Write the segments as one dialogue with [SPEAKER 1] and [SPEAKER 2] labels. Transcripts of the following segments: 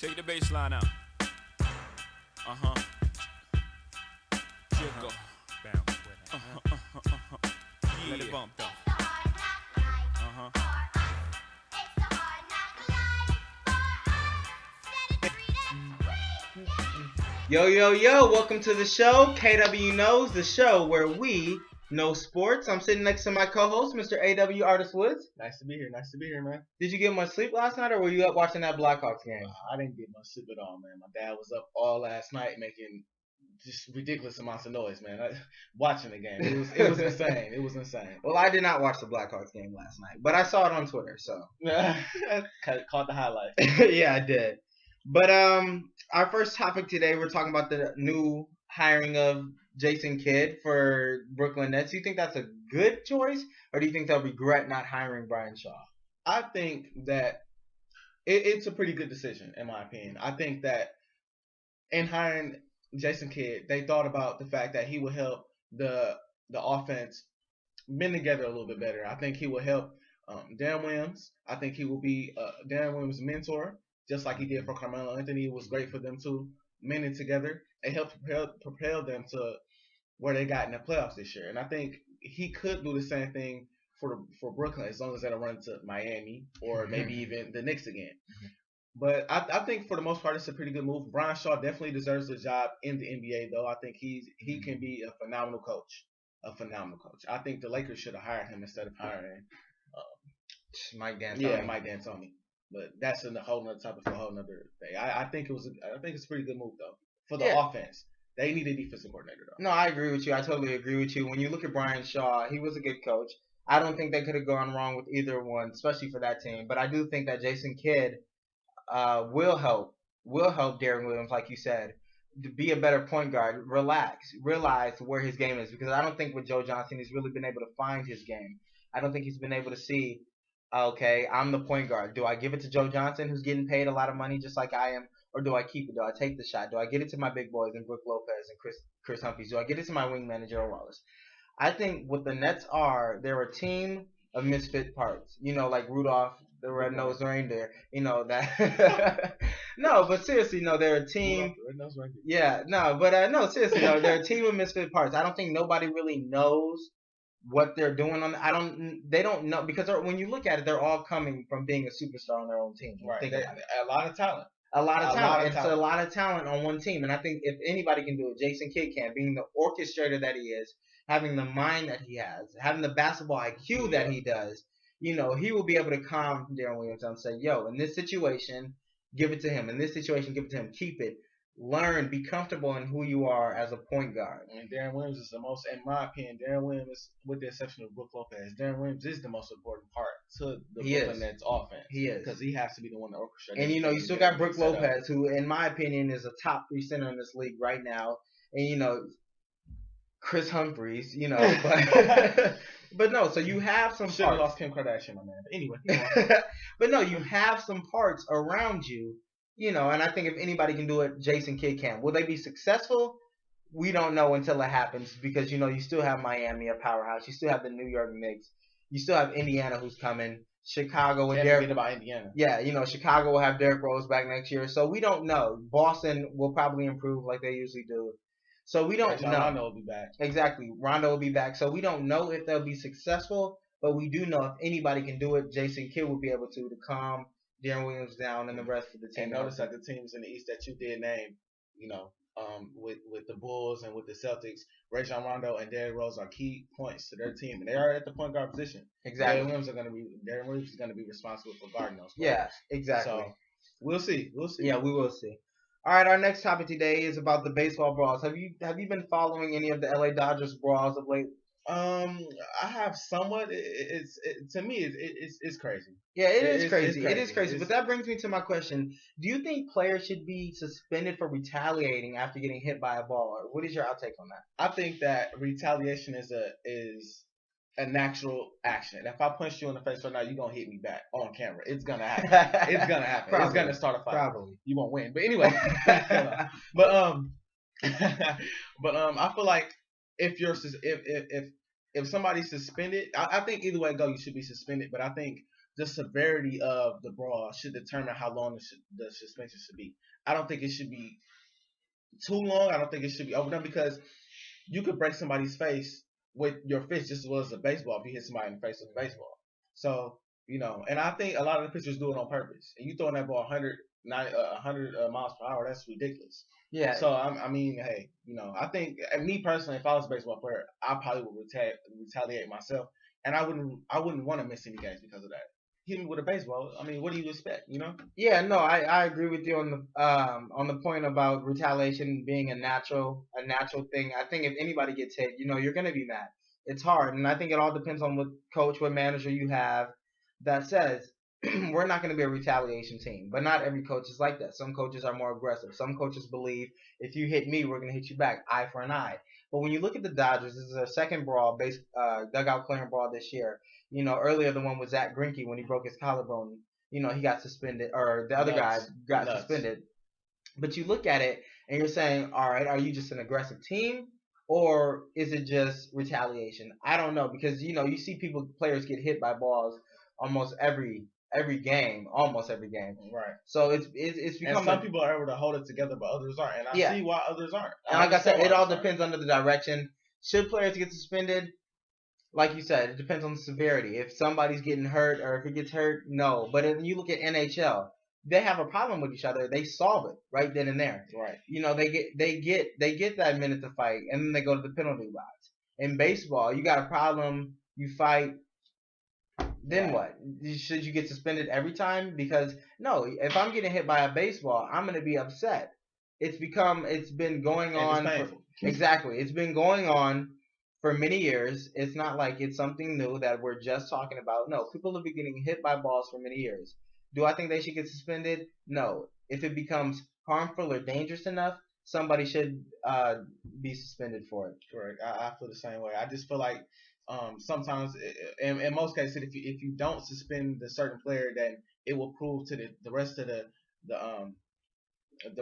[SPEAKER 1] Take the bass line out. Uh-huh. Jiggle.
[SPEAKER 2] Bounce with it.
[SPEAKER 1] Yeah. Let it bump though. Uh-huh.
[SPEAKER 3] Yo, welcome to the show, Kwknowz, the show where we know sports. I'm sitting next to my co-host, Mr. A.W. Artist Woods.
[SPEAKER 4] Nice to be here, man.
[SPEAKER 3] Did you get much sleep last night, or were you up watching that Blackhawks game?
[SPEAKER 4] I didn't get much sleep at all, man. My dad was up all last night making just ridiculous amounts of noise, man. Watching the game, it was insane. It was insane.
[SPEAKER 3] Well, I did not watch the Blackhawks game last night, but I saw it on Twitter, so.
[SPEAKER 4] Caught the highlights.
[SPEAKER 3] Yeah, I did. But our first topic today, we're talking about the new hiring of Jason Kidd for Brooklyn Nets. Do you think that's a good choice, or do you think they'll regret not hiring Brian Shaw?
[SPEAKER 4] I think that it's a pretty good decision, in my opinion. I think that in hiring Jason Kidd, they thought about the fact that he would help the offense bend together a little bit better. I think he will help Darren Williams. I think he will be Darren Williams' mentor, just like he did for Carmelo Anthony. It was great for them to mend together. It helped propel them to where they got in the playoffs this year. And I think he could do the same thing for Brooklyn, as long as they don't run to Miami or maybe even the Knicks again. But I think for the most part, it's a pretty good move. Brian Shaw definitely deserves a job in the NBA, though. I think he can be a phenomenal coach. I think the Lakers should have hired him instead of hiring
[SPEAKER 3] Mike D'Antoni.
[SPEAKER 4] Yeah, Mike D'Antoni. But that's a whole nother topic for a whole nother thing. I think it's a pretty good move though for the offense. They need a defensive coordinator though.
[SPEAKER 3] No, I agree with you. I totally agree with you. When you look at Brian Shaw, he was a good coach. I don't think they could have gone wrong with either one, especially for that team. But I do think that Jason Kidd will help Darren Williams, like you said, to be a better point guard. Realize where his game is, because I don't think with Joe Johnson he's really been able to find his game. I don't think he's been able to see, okay, I'm the point guard. Do I give it to Joe Johnson, who's getting paid a lot of money just like I am, or do I keep it? Do I take the shot? Do I get it to my big boys and Brook Lopez and Chris Humphries? Do I get it to my wing manager or Wallace? I think what the Nets are, they're a team of misfit parts. You know, like Rudolph the Red-Nosed Reindeer. You know that. No, but seriously, no, they're a team.
[SPEAKER 4] Red-Nosed Reindeer.
[SPEAKER 3] Yeah, no, but no, seriously, no, they're a team of misfit parts. I don't think nobody really knows what they're doing they don't know, because when you look at it, they're all coming from being a superstar on their own team.
[SPEAKER 4] Right. A lot of talent.
[SPEAKER 3] A lot of talent. It's a lot of talent on one team. And I think if anybody can do it, Jason Kidd can, being the orchestrator that he is, having the mind that he has, having the basketball IQ that he does, you know, he will be able to calm Darren Williams down and say, yo, in this situation, give it to him. In this situation, give it to him. Keep it. Learn, be comfortable in who you are as a point guard.
[SPEAKER 4] And Darren Williams is the most, in my opinion, Darren Williams, with the exception of Brook Lopez, Darren Williams is the most important part to the Brooklyn Nets offense.
[SPEAKER 3] He is.
[SPEAKER 4] Because he has to be the one to orchestrate.
[SPEAKER 3] And, you know, you still got Brook Lopez, who, in my opinion, is a top 3 center in this league right now. And, you know, Chris Humphries, you know. But no, so you have some
[SPEAKER 4] Should have
[SPEAKER 3] parts.
[SPEAKER 4] lost Kim Kardashian, my man. But anyway.
[SPEAKER 3] But no, you have some parts around you. You know, and I think if anybody can do it, Jason Kidd can. Will they be successful? We don't know until it happens, because, you know, you still have Miami, a powerhouse. You still have the New York Knicks. You still have Indiana, who's coming. Chicago with
[SPEAKER 4] Can't forget about Indiana.
[SPEAKER 3] Yeah, you know, Chicago will have Derrick Rose back next year. So we don't know. Boston will probably improve like they usually do. So we don't know.
[SPEAKER 4] Rondo will be back.
[SPEAKER 3] Exactly. Rondo will be back. So we don't know if they'll be successful, but we do know if anybody can do it, Jason Kidd will be able to calm Darren Williams down and the rest of the team.
[SPEAKER 4] And notice that the teams in the East that you did name, you know, with the Bulls and with the Celtics, Rajon Rondo and Derrick Rose are key points to their team, and they are at the point guard position.
[SPEAKER 3] Exactly.
[SPEAKER 4] Darren Williams is going to be responsible for guarding those players.
[SPEAKER 3] Yeah, exactly.
[SPEAKER 4] So we'll see.
[SPEAKER 3] Yeah, we will see. All right, our next topic today is about the baseball brawls. Have you been following any of the LA Dodgers brawls of late?
[SPEAKER 4] I have somewhat. To me, it's crazy.
[SPEAKER 3] Yeah, it is crazy. It is
[SPEAKER 4] It
[SPEAKER 3] crazy.
[SPEAKER 4] is.
[SPEAKER 3] But that brings me to my question. Do you think players should be suspended for retaliating after getting hit by a ball? Or what is your outtake on that?
[SPEAKER 4] I think that retaliation is a natural action. If I punch you in the face right now, you're gonna hit me back on camera. It's gonna happen. It's gonna happen.
[SPEAKER 3] Probably.
[SPEAKER 4] It's gonna start a fight.
[SPEAKER 3] Probably.
[SPEAKER 4] You won't win. But anyway. but I feel like if somebody's suspended, I think either way go, you should be suspended. But I think the severity of the brawl should determine how long the suspension should be. I don't think it should be too long. I don't think it should be overdone because you could break somebody's face with your fist just as well as a baseball if you hit somebody in the face with a baseball. So, and I think a lot of the pitchers do it on purpose. And you throwing that ball 100 miles per hour, that's ridiculous.
[SPEAKER 3] Yeah.
[SPEAKER 4] So, I mean, hey, I think, and me personally, if I was a baseball player, I probably would retaliate myself. And I wouldn't want to miss any games because of that. Hit me with a baseball. I mean, what do you expect?
[SPEAKER 3] Yeah, no, I agree with you on the point about retaliation being a natural thing. I think if anybody gets hit, you're gonna be mad. It's hard, and I think it all depends on what coach, what manager you have that says we're not gonna be a retaliation team. But not every coach is like that. Some coaches are more aggressive. Some coaches believe if you hit me, we're gonna hit you back, eye for an eye. But when you look at the Dodgers, this is their second dugout clearing brawl this year. Earlier the one with Zach Greinke when he broke his collarbone. He got suspended, or the other guy got suspended. But you look at it and you're saying, all right, are you just an aggressive team, or is it just retaliation? I don't know because you see players get hit by balls almost every game,
[SPEAKER 4] Right.
[SPEAKER 3] So it's become.
[SPEAKER 4] And some people are able to hold it together, but others aren't, and I see why others aren't.
[SPEAKER 3] And like I said, it all depends under the direction. Should players get suspended? Like you said, it depends on the severity. If somebody's getting hurt or if it gets hurt, no. But if you look at NHL, they have a problem with each other. They solve it right then and there.
[SPEAKER 4] Right.
[SPEAKER 3] They get that minute to fight, and then they go to the penalty box. In baseball, you got a problem, you fight. Then what? Should you get suspended every time? Because no, if I'm getting hit by a baseball, I'm gonna be upset. It's been going on. Exactly. It's been going on for many years. It's not like it's something new that we're just talking about. No, people have been getting hit by balls for many years. Do I think they should get suspended? No. If it becomes harmful or dangerous enough, somebody should be suspended for it.
[SPEAKER 4] Correct. I feel the same way. I just feel like sometimes, in most cases, if you don't suspend the certain player, then it will prove to the rest of the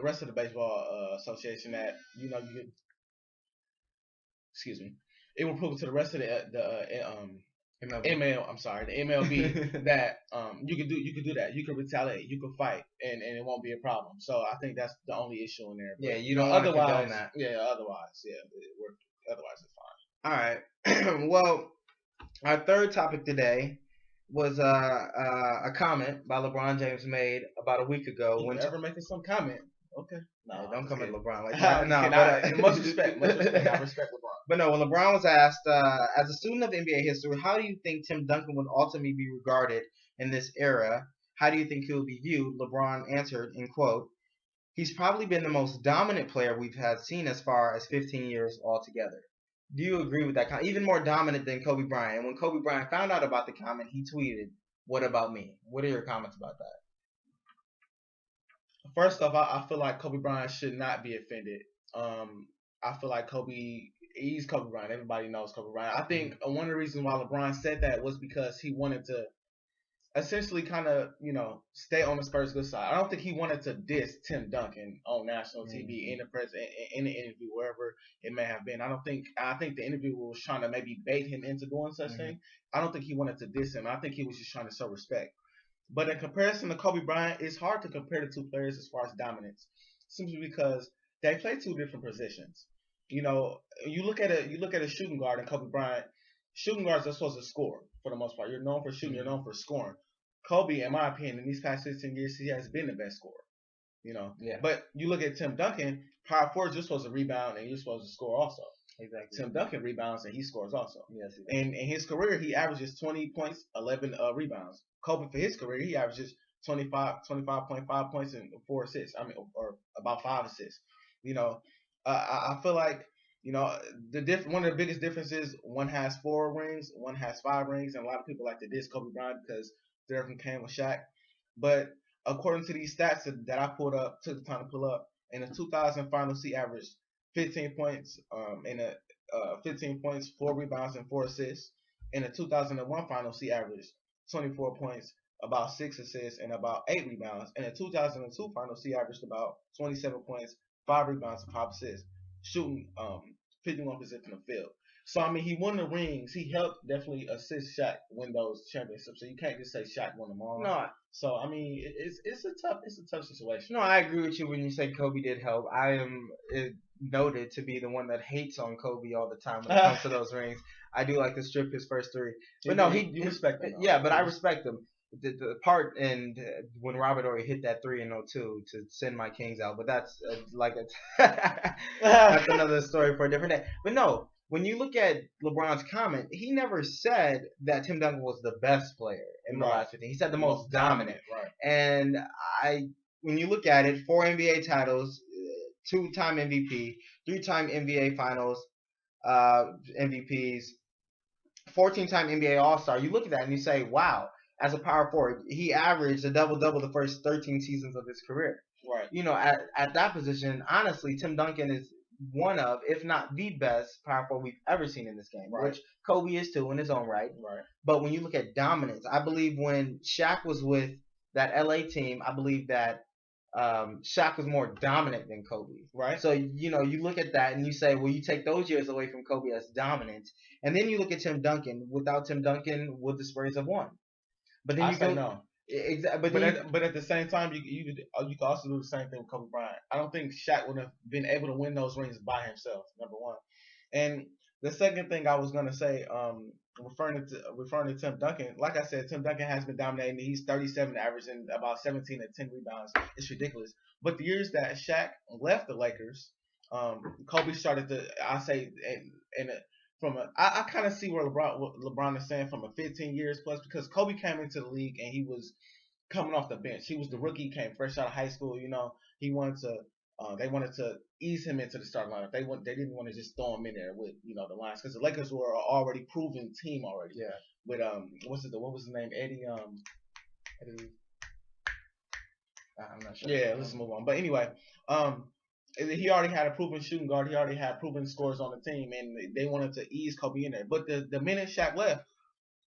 [SPEAKER 4] rest of the baseball association that excuse me. It will prove to the rest of the MLB that you can do that. You can retaliate. You can fight, and it won't be a problem. So I think that's the only issue in there.
[SPEAKER 3] But, yeah, you don't otherwise that.
[SPEAKER 4] Yeah, otherwise it's fine.
[SPEAKER 3] All right. Well, our third topic today was a comment by LeBron James made about a week ago.
[SPEAKER 4] When ever making some comment? Okay.
[SPEAKER 3] No, don't come at LeBron like that. No,
[SPEAKER 4] much respect. I respect LeBron.
[SPEAKER 3] But no, when LeBron was asked, as a student of NBA history, how do you think Tim Duncan would ultimately be regarded in this era? How do you think he will be viewed? LeBron answered, in quote, "He's probably been the most dominant player we've seen as far as 15 years altogether." Do you agree with that comment? Even more dominant than Kobe Bryant. And when Kobe Bryant found out about the comment, he tweeted, "What about me?" What are your comments about that?
[SPEAKER 4] First off, I feel like Kobe Bryant should not be offended. I feel like he's Kobe Bryant. Everybody knows Kobe Bryant. I think one of the reasons why LeBron said that was because he wanted to essentially kind of, stay on the Spurs' good side. I don't think he wanted to diss Tim Duncan on national TV, in the press, in the interview, wherever it may have been. I think the interviewer was trying to maybe bait him into doing such thing. I don't think he wanted to diss him. I think he was just trying to show respect. But in comparison to Kobe Bryant, it's hard to compare the two players as far as dominance, simply because they play two different positions. You look at a shooting guard and Kobe Bryant. Shooting guards are supposed to score for the most part. You're known for shooting. You're known for scoring. Kobe, in my opinion, in these past 15 years, he has been the best scorer.
[SPEAKER 3] Yeah.
[SPEAKER 4] But you look at Tim Duncan, power forwards, you're supposed to rebound and you're supposed to score also.
[SPEAKER 3] Exactly.
[SPEAKER 4] Tim Duncan rebounds and he scores also.
[SPEAKER 3] Yes.
[SPEAKER 4] And in his career, he averages 20 points, 11 rebounds. Kobe, for his career, he averages 25.5 points and 4 assists. Or about 5 assists. I feel like, one of the biggest differences, one has 4 rings, one has 5 rings, and a lot of people like to diss Kobe Bryant because they're from came with Shaq. But according to these stats that I took the time to pull up, in the 2000 finals, he averaged 15 points, 4 rebounds, and 4 assists. In the 2001 finals, he averaged 24 points, about 6 assists, and about 8 rebounds. In the 2002 finals, he averaged about 27 points, 5 rebounds, and 5 assists, shooting 51% from the field. So I mean, he won the rings. He helped definitely assist Shaq win those championships. So you can't just say Shaq won them all.
[SPEAKER 3] No,
[SPEAKER 4] So I mean, it's a tough situation.
[SPEAKER 3] no, I agree with you when you say Kobe did help. I am noted to be the one that hates on Kobe all the time when it comes to those rings. I do like to strip his first three, but no,
[SPEAKER 4] you respect him.
[SPEAKER 3] yeah, but I respect him. The part and when Robert Horry hit that 3 in '02 to send my Kings out, but that's that's another story for a different day. But no, when you look at LeBron's comment, he never said that Tim Duncan was the best player in the last 15. He said the most dominant.
[SPEAKER 4] Right.
[SPEAKER 3] And when you look at it, 4 NBA titles, 2-time MVP, 3-time NBA Finals MVPs, 14-time NBA All-Star. You look at that and you say, wow, as a power forward, he averaged a double-double the first 13 seasons of his career.
[SPEAKER 4] Right.
[SPEAKER 3] You know, at that position, honestly, Tim Duncan is one of, if not the best power forward we've ever seen in this game,
[SPEAKER 4] Right.
[SPEAKER 3] which Kobe is too in his own right.
[SPEAKER 4] Right.
[SPEAKER 3] But when you look at dominance, I believe when Shaq was with that LA team, I believe that Shaq was more dominant than Kobe.
[SPEAKER 4] Right.
[SPEAKER 3] So, you know, you look at that and you say, well, you take those years away from Kobe as dominant. And then you look at Tim Duncan. Without Tim Duncan, would the Spurs have won? But then
[SPEAKER 4] I
[SPEAKER 3] you
[SPEAKER 4] say
[SPEAKER 3] go,
[SPEAKER 4] no.
[SPEAKER 3] Exactly.
[SPEAKER 4] But at the same time, you could also do the same thing with Kobe Bryant. I don't think Shaq would have been able to win those rings by himself. Number one, and the second thing I was gonna say, referring to Tim Duncan, like I said, Tim Duncan has been dominating. He's 37, averaging about 17 and 10 rebounds. It's ridiculous. But the years that Shaq left the Lakers, Kobe started to, I say, I kind of see what LeBron is saying from a 15 years plus, because Kobe came into the league and he was coming off the bench. He was the rookie, came fresh out of high school. You know, they wanted to ease him into the starting lineup. They didn't want to just throw him in there with, you know, the lines, because the Lakers were an already proven team already.
[SPEAKER 3] Yeah.
[SPEAKER 4] With what was his name? Eddie.
[SPEAKER 3] I'm not sure.
[SPEAKER 4] Yeah, let's move on. But anyway, he already had a proven shooting guard. He already had proven scores on the team, and they wanted to ease Kobe in there. But the minute Shaq left,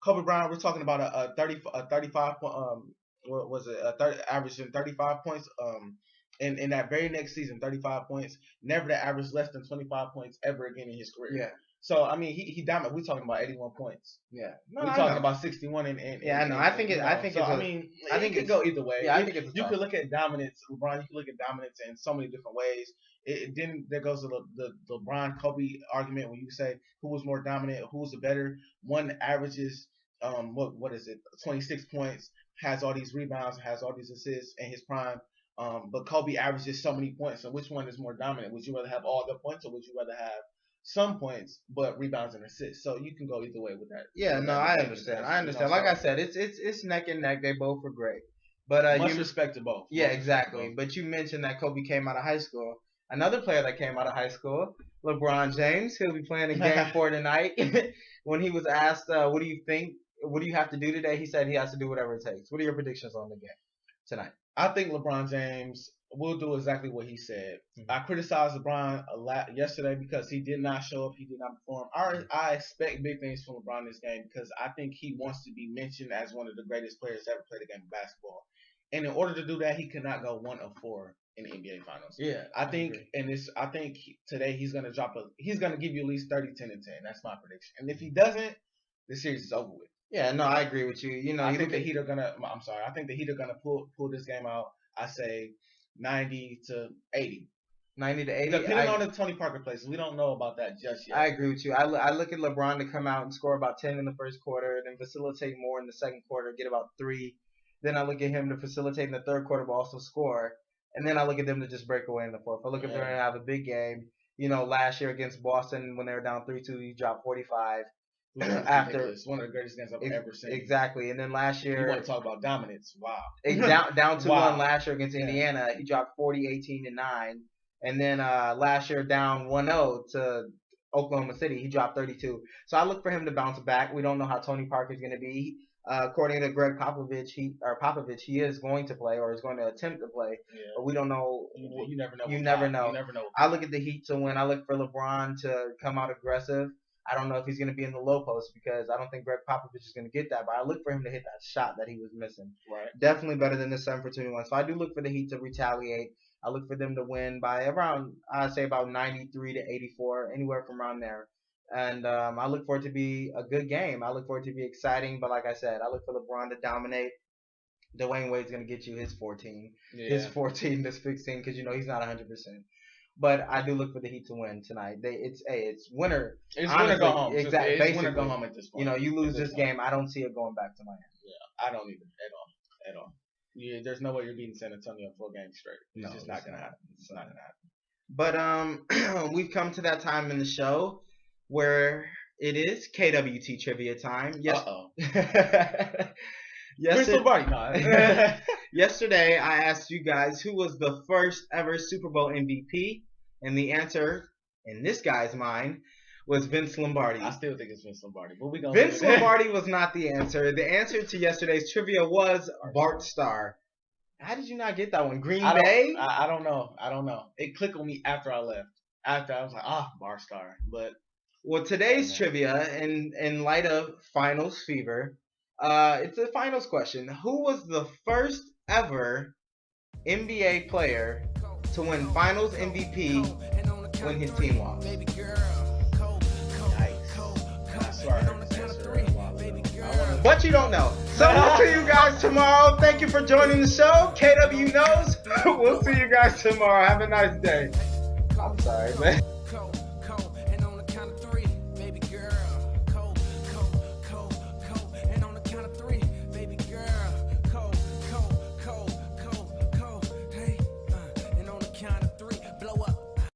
[SPEAKER 4] Kobe Bryant, we're talking about a 35 what was it? 30, averaging 35 points. In that very next season, 35 points. Never to average less than 25 points ever again in his career.
[SPEAKER 3] Yeah.
[SPEAKER 4] So I mean, he dominated. We're talking about 81 points.
[SPEAKER 3] Yeah.
[SPEAKER 4] No, we're talking about 61 and
[SPEAKER 3] yeah, I know. I think
[SPEAKER 4] it could go either way.
[SPEAKER 3] Yeah, I think it's
[SPEAKER 4] you could look at dominance, LeBron. You could look at dominance in so many different ways. Then there goes the LeBron Kobe argument when you say who was more dominant, who was the better. One averages what is it, 26 points, has all these rebounds, has all these assists in his prime. But Kobe averages so many points. So which one is more dominant? Would you rather have all the points, or would you rather have some points but rebounds and assists? So you can go either way with that.
[SPEAKER 3] Yeah, no, I understand. Like I said, it's neck and neck. They both were great. But
[SPEAKER 4] much respect to both.
[SPEAKER 3] Yeah, exactly. But you mentioned that Kobe came out of high school. Another player that came out of high school, LeBron James. He'll be playing in Game 4 tonight. When he was asked, what do you think? What do you have to do today? He said he has to do whatever it takes. What are your predictions on the game tonight?
[SPEAKER 4] I think LeBron James will do exactly what he said. Mm-hmm. I criticized LeBron a lot yesterday because he did not show up. He did not perform. I expect big things from LeBron this game, because I think he wants to be mentioned as one of the greatest players to ever play the game of basketball. And in order to do that, he cannot go 1 of 4 in the NBA Finals.
[SPEAKER 3] Yeah,
[SPEAKER 4] I think today he's gonna give you at least 30, 10, and 10. That's my prediction. And if he doesn't, the series is over with.
[SPEAKER 3] Yeah, no, I agree with you. You know,
[SPEAKER 4] I think the Heat are gonna pull this game out. I say 90 to 80.
[SPEAKER 3] 90 to 80.
[SPEAKER 4] Depending on the Tony Parker plays. We don't know about that just yet.
[SPEAKER 3] I agree with you. I look at LeBron to come out and score about 10 in the first quarter, then facilitate more in the second quarter, get about 3. Then I look at him to facilitate in the third quarter, but also score. And then I look at them to just break away in the fourth. I look at them to have a big game. You know, last year against Boston when they were down 3-2, he dropped 45. After
[SPEAKER 4] it's one of the greatest games I've ever seen.
[SPEAKER 3] Exactly. And then last year,
[SPEAKER 4] you want to talk about dominance? Wow.
[SPEAKER 3] down 2-1 last year against Indiana, he dropped 40, 18, and 9. And then last year down 1-0 to Oklahoma City, he dropped 32. So I look for him to bounce back. We don't know how Tony Parker's going to be. According to Greg Popovich, he is going to play, or is going to attempt to play, but we don't know.
[SPEAKER 4] You never know.
[SPEAKER 3] You never know. I look at the Heat to win. I look for LeBron to come out aggressive. I don't know if he's going to be in the low post, because I don't think Greg Popovich is going to get that, but I look for him to hit that shot that he was missing.
[SPEAKER 4] Right.
[SPEAKER 3] Definitely better than the 7 for 21. So I do look for the Heat to retaliate. I look for them to win by around, I'd say about 93 to 84, anywhere from around there. And I look for it to be a good game. I look for it to be exciting. But like I said, I look for LeBron to dominate. Dwayne Wade's going to get you his 14. His 14 to 16 because, he's not 100%. But I do look for the Heat to win tonight. It's winner.
[SPEAKER 4] It's
[SPEAKER 3] Honestly,
[SPEAKER 4] winner go home.
[SPEAKER 3] Exactly.
[SPEAKER 4] It's winner go home at this point.
[SPEAKER 3] You lose this game, I don't see it going back to Miami.
[SPEAKER 4] Yeah, I don't either at all. Yeah, there's no way you're beating San Antonio 4 games straight. It's just not gonna happen. It's not gonna happen.
[SPEAKER 3] But we've come to that time in the show where it is KWT trivia time. Yes. Yesterday, I asked you guys who was the first ever Super Bowl MVP, and the answer, in this guy's mind, was Vince Lombardi.
[SPEAKER 4] I still think it's Vince Lombardi. But
[SPEAKER 3] Vince Lombardi was not the answer. The answer to yesterday's trivia was Bart Starr. How did you not get that one? Green Bay?
[SPEAKER 4] I don't know. It clicked on me after I left. After I was like, Bart Starr. But
[SPEAKER 3] today's trivia, in light of finals fever, it's a finals question. Who was the first ever NBA player to win finals MVP when his team lost? But you don't know. So we'll see you guys tomorrow. Thank you for joining the show. KW knows. We'll see you guys tomorrow. Have a nice day. I'm sorry, man.